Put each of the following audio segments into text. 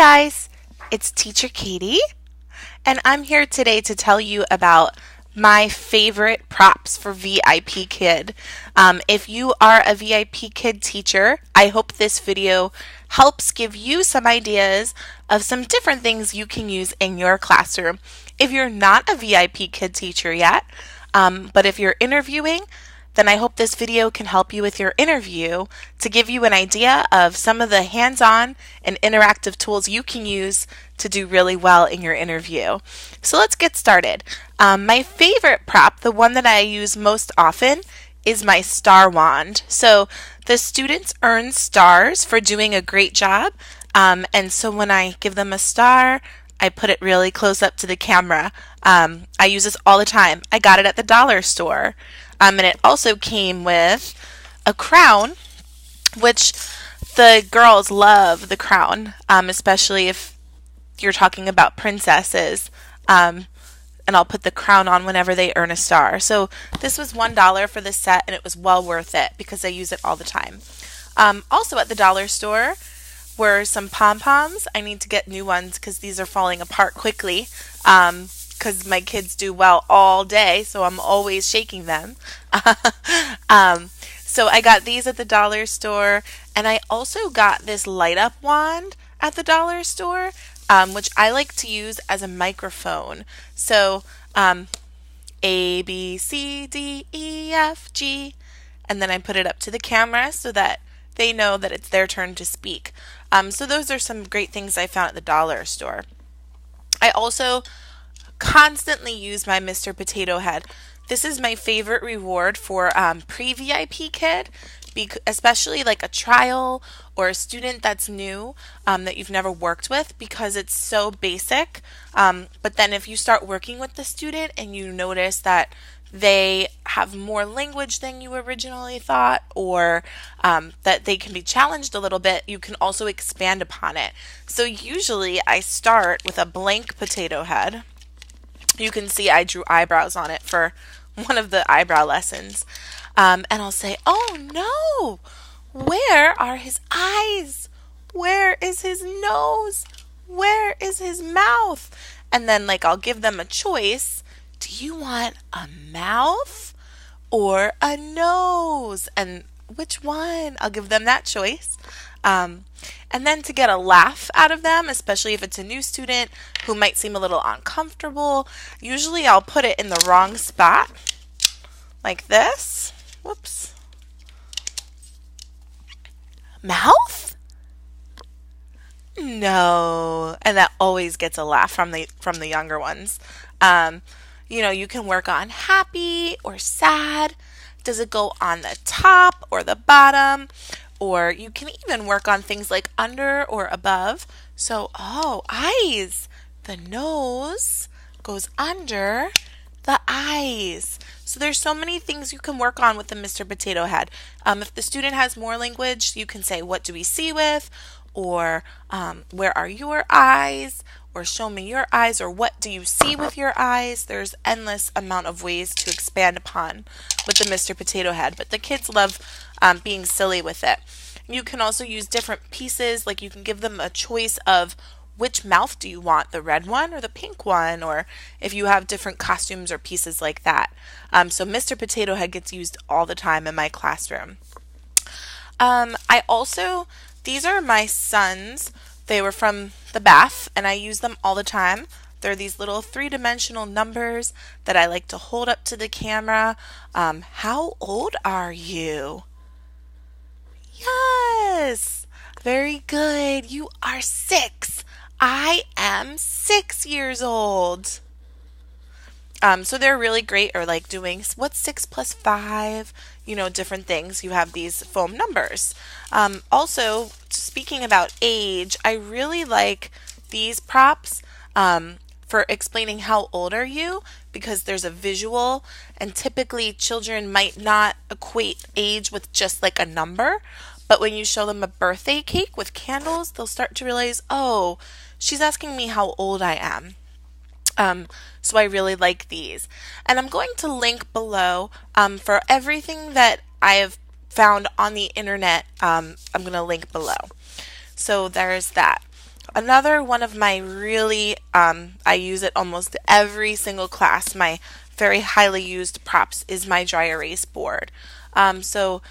guys, it's Teacher Katie, and I'm here today to tell you about my favorite props for VIPKID. If you are a VIPKID teacher, I hope this video helps give you some ideas of some different things you can use in your classroom. If you're not a VIPKID teacher yet, but if you're interviewing, then I hope this video can help you with your interview to give you an idea of some of the hands-on and interactive tools you can use to do really well in your interview. So let's get started. My favorite prop, the one that I use most often, is my star wand. So the students earn stars for doing a great job, and so when I give them a star, I put it really close up to the camera. I use this all the time. I got it at the dollar store. And it also came with a crown, which the girls love the crown, especially if you're talking about princesses. And I'll put the crown on whenever they earn a star. So this was $1 for the set, and it was well worth it because I use it all the time. Also at the dollar store were some pom-poms. I need to get new ones because these are falling apart quickly. Because my kids do well all day, so I'm always shaking them. So I got these at the dollar store, and I also got this light up wand at the dollar store, which I like to use as a microphone. So A, B, C, D, E, F, G, and then I put it up to the camera so that they know that it's their turn to speak. So those are some great things I found at the dollar store. I also constantly use my Mr. Potato Head. This is my favorite reward for pre-VIPKID, especially like a trial or a student that's new that you've never worked with, because it's so basic. But then if you start working with the student and you notice that they have more language than you originally thought, or that they can be challenged a little bit, you can also expand upon it. So usually I start with a blank potato head. You can see I drew eyebrows on it for one of the eyebrow lessons. And I'll say, oh no, where are his eyes? Where is his nose? Where is his mouth? And then I'll give them a choice. Do you want a mouth or a nose? And which one? I'll give them that choice. And then to get a laugh out of them, especially if it's a new student who might seem a little uncomfortable, usually I'll put it in the wrong spot, like this. Whoops. Mouth? No. And that always gets a laugh from the younger ones. You can work on happy or sad. Does it go on the top or the bottom? Or you can even work on things like under or above. So, eyes. The nose goes under the eyes. So there's so many things you can work on with the Mr. Potato Head. If the student has more language, you can say, what do we see with? Or where are your eyes? Or show me your eyes, or what do you see with your eyes? There's endless amount of ways to expand upon with the Mr. Potato Head, but the kids love being silly with it. You can also use different pieces, like you can give them a choice of which mouth do you want, the red one or the pink one, or if you have different costumes or pieces like that. So Mr. Potato Head gets used all the time in my classroom. These are my sons. They were from the bath, and I use them all the time. They're these little three-dimensional numbers that I like to hold up to the camera. How old are you? Yes! Very good. You are 6. I am 6 years old. So they're really great, or doing what's 6 plus 5, different things. You have these foam numbers. Also, speaking about age, I really like these props for explaining how old are you, because there's a visual, and typically children might not equate age with just a number, but when you show them a birthday cake with candles, they'll start to realize, oh, she's asking me how old I am. So I really like these. And I'm going to link below for everything that I have found on the internet. I'm going to link below. So there's that. Another one of my really, I use it almost every single class, my very highly used props is my dry erase board. So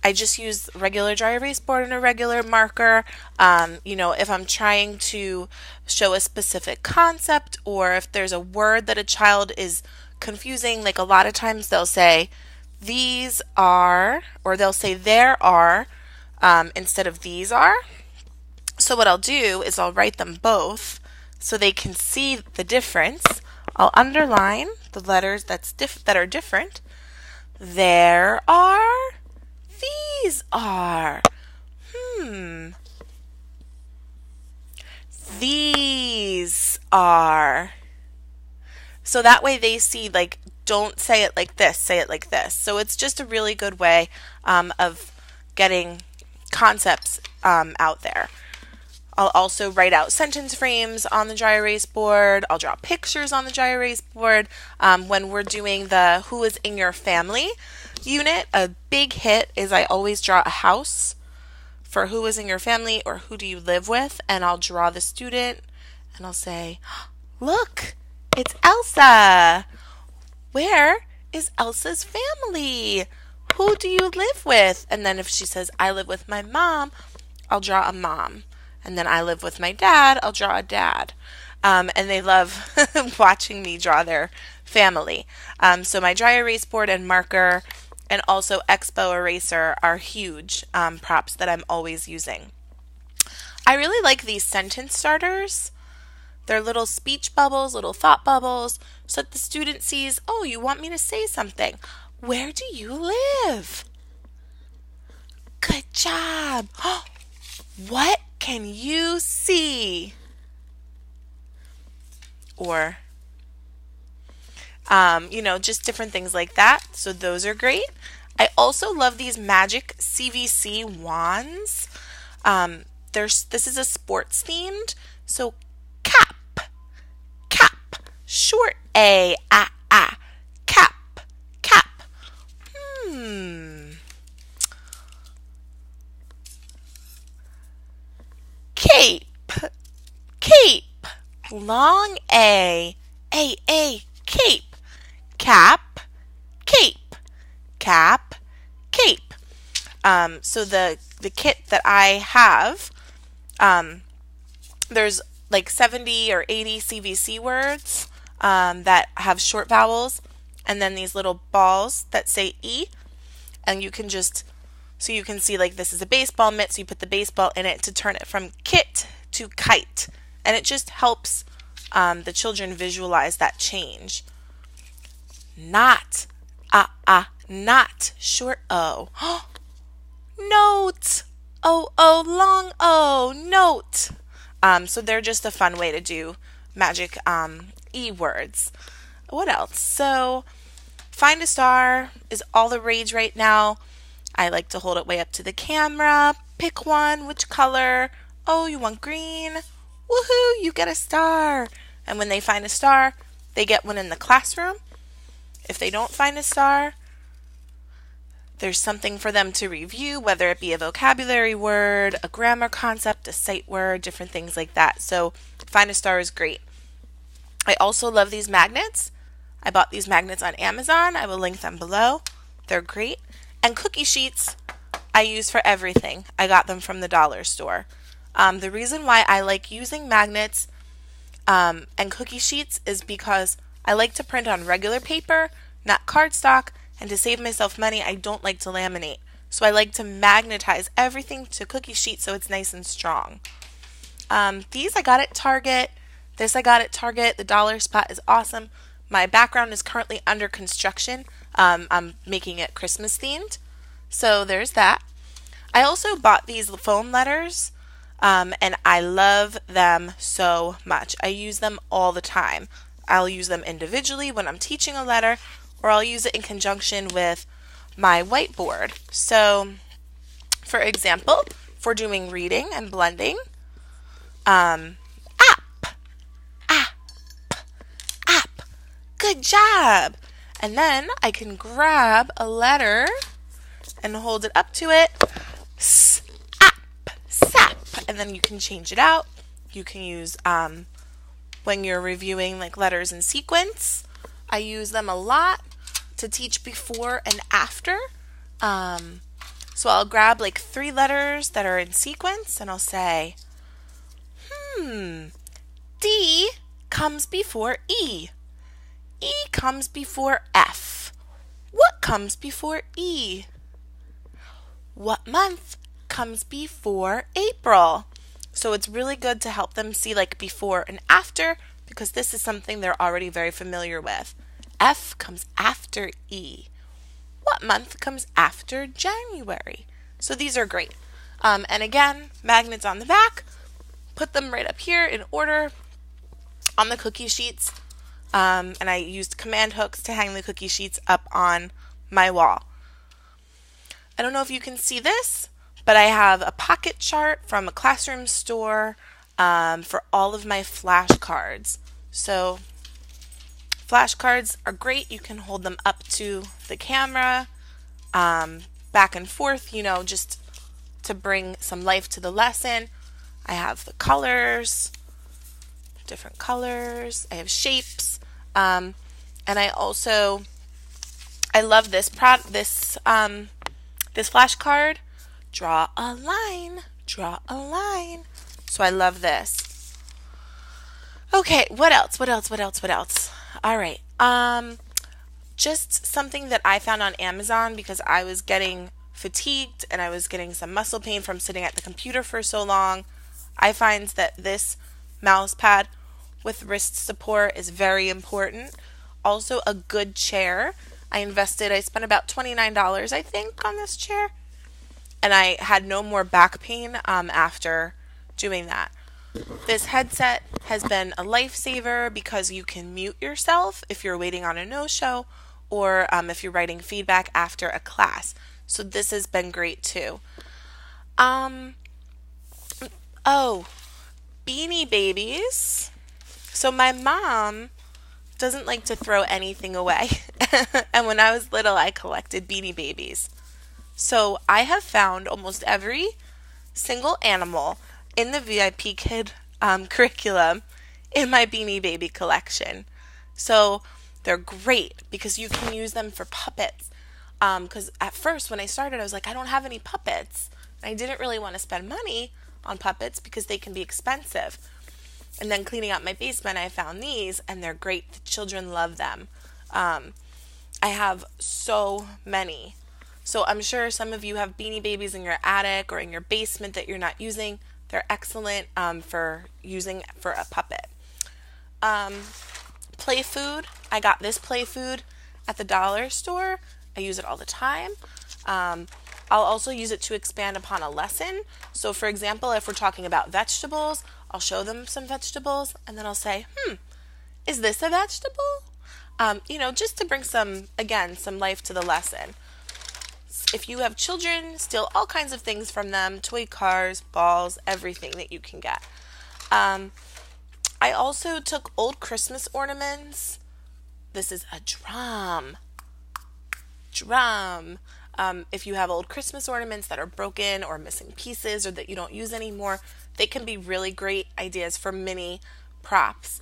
I just use regular dry erase board and a regular marker. If I'm trying to show a specific concept or if there's a word that a child is confusing, like a lot of times they'll say, these are, or they'll say there are, instead of these are. So what I'll do is I'll write them both so they can see the difference. I'll underline the letters that are different. There are, these are. These are. So that way they see, like, don't say it like this, say it like this. So it's just a really good way of getting concepts out there. I'll also write out sentence frames on the dry erase board. I'll draw pictures on the dry erase board. When we're doing the Who is in your family unit, a big hit is I always draw a house for who is in your family or who do you live with, and I'll draw the student and I'll say, look, it's Elsa. Where is Elsa's family? Who do you live with? And then if she says, I live with my mom, I'll draw a mom. And then I live with my dad, I'll draw a dad. And they love watching me draw their family. So my dry erase board and marker and also Expo eraser are huge props that I'm always using. I really like these sentence starters. They're little speech bubbles, little thought bubbles, so that the student sees, oh, you want me to say something. Where do you live? Good job. What can you see? Or, just different things like that. So those are great. I also love these magic CVC wands. This is a sports themed. So cap, short A, cap. Cape, long A, cape, cap, cape. So the kit that I have, there's like 70 or 80 CVC words that have short vowels, and then these little balls that say E, and you can see, like, this is a baseball mitt, so you put the baseball in it to turn it from kit to kite, and it just helps the children visualize that change. Not, not, short O. Note, long O, note. So they're just a fun way to do magic E words. What else? So find a star is all the rage right now. I like to hold it way up to the camera. Pick one. Which color? Oh, you want green? Woohoo, you get a star. And when they find a star, they get one in the classroom. If they don't find a star, there's something for them to review, whether it be a vocabulary word, a grammar concept, a sight word, different things like that. So find a star is great. I also love these magnets. I bought these magnets on Amazon. I will link them below. They're great. And cookie sheets I use for everything. I got them from the dollar store. The reason why I like using magnets and cookie sheets is because I like to print on regular paper, not cardstock, and to save myself money, I don't like to laminate. So I like to magnetize everything to cookie sheet so it's nice and strong. These I got at Target. This I got at Target. The dollar spot is awesome. My background is currently under construction. I'm making it Christmas themed. So there's that. I also bought these foam letters, and I love them so much. I use them all the time. I'll use them individually when I'm teaching a letter, or I'll use it in conjunction with my whiteboard. So, for example, for doing reading and blending, app, good job. And then I can grab a letter and hold it up to it, sap, and then you can change it out You can use when you're reviewing like letters in sequence. I use them a lot to teach before and after. So I'll grab like 3 letters that are in sequence and I'll say, D comes before E. E comes before F. What comes before E? What month comes before April? So it's really good to help them see like before and after, because this is something they're already very familiar with. F comes after E. What month comes after January? So these are great. And again, magnets on the back. Put them right up here in order on the cookie sheets. And I used command hooks to hang the cookie sheets up on my wall. I don't know if you can see this, but I have a pocket chart from a classroom store for all of my flashcards. So flashcards are great. You can hold them up to the camera, back and forth, just to bring some life to the lesson. I have the colors, different colors. I have shapes, and I love this this flashcard. Draw a line, draw a line. So I love this. Okay, what else? All right. Just something that I found on Amazon because I was getting fatigued and I was getting some muscle pain from sitting at the computer for so long. I find that this mouse pad with wrist support is very important. Also, a good chair. I spent about $29, I think, on this chair. And I had no more back pain after doing that. This headset has been a lifesaver because you can mute yourself if you're waiting on a no-show or if you're writing feedback after a class. So this has been great too. Beanie Babies. So my mom doesn't like to throw anything away. And when I was little, I collected Beanie Babies. So I have found almost every single animal in the VIPKID curriculum in my Beanie Baby collection. So they're great because you can use them for puppets. Because at first when I started, I was like, I don't have any puppets. And I didn't really want to spend money on puppets because they can be expensive. And then cleaning out my basement, I found these and they're great. The children love them. I have so many. So I'm sure some of you have Beanie Babies in your attic or in your basement that you're not using. They're excellent for using for a puppet. Play food. I got this play food at the dollar store. I use it all the time. I'll also use it to expand upon a lesson. So for example, if we're talking about vegetables, I'll show them some vegetables and then I'll say, is this a vegetable? Just to bring some life to the lesson. If you have children, steal all kinds of things from them, toy cars, balls, everything that you can get. I also took old Christmas ornaments. This is a drum. If you have old Christmas ornaments that are broken or missing pieces or that you don't use anymore, they can be really great ideas for mini props.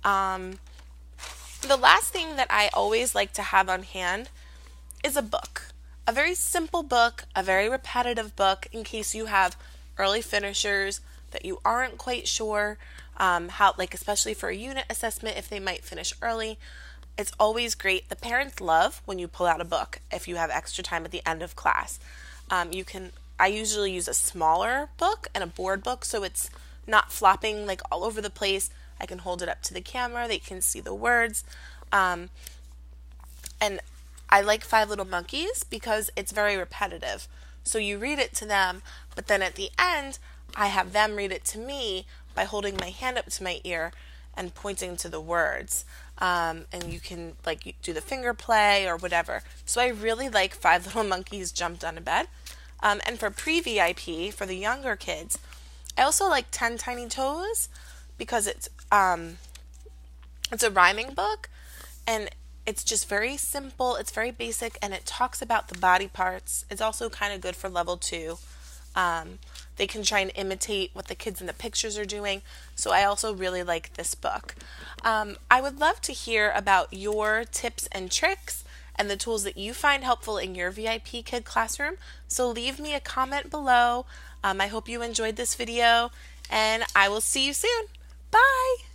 The last thing that I always like to have on hand is a book. A very simple book, a very repetitive book in case you have early finishers that you aren't quite sure how, especially for a unit assessment, if they might finish early. It's always great. The parents love when you pull out a book if you have extra time at the end of class. I usually use a smaller book and a board book so it's not flopping all over the place. I can hold it up to the camera. They can see the words. And I like Five Little Monkeys because it's very repetitive. So you read it to them, but then at the end, I have them read it to me by holding my hand up to my ear and pointing to the words. And you can do the finger play or whatever. So I really like Five Little Monkeys Jumped on a Bed. And for pre-VIP, for the younger kids, I also like 10 Tiny Toes because it's a rhyming book and it's just very simple, it's very basic, and it talks about the body parts. It's also kind of good for level 2. They can try and imitate what the kids in the pictures are doing. So I also really like this book. I would love to hear about your tips and tricks and the tools that you find helpful in your VIP Kid classroom. So leave me a comment below. I hope you enjoyed this video, and I will see you soon. Bye!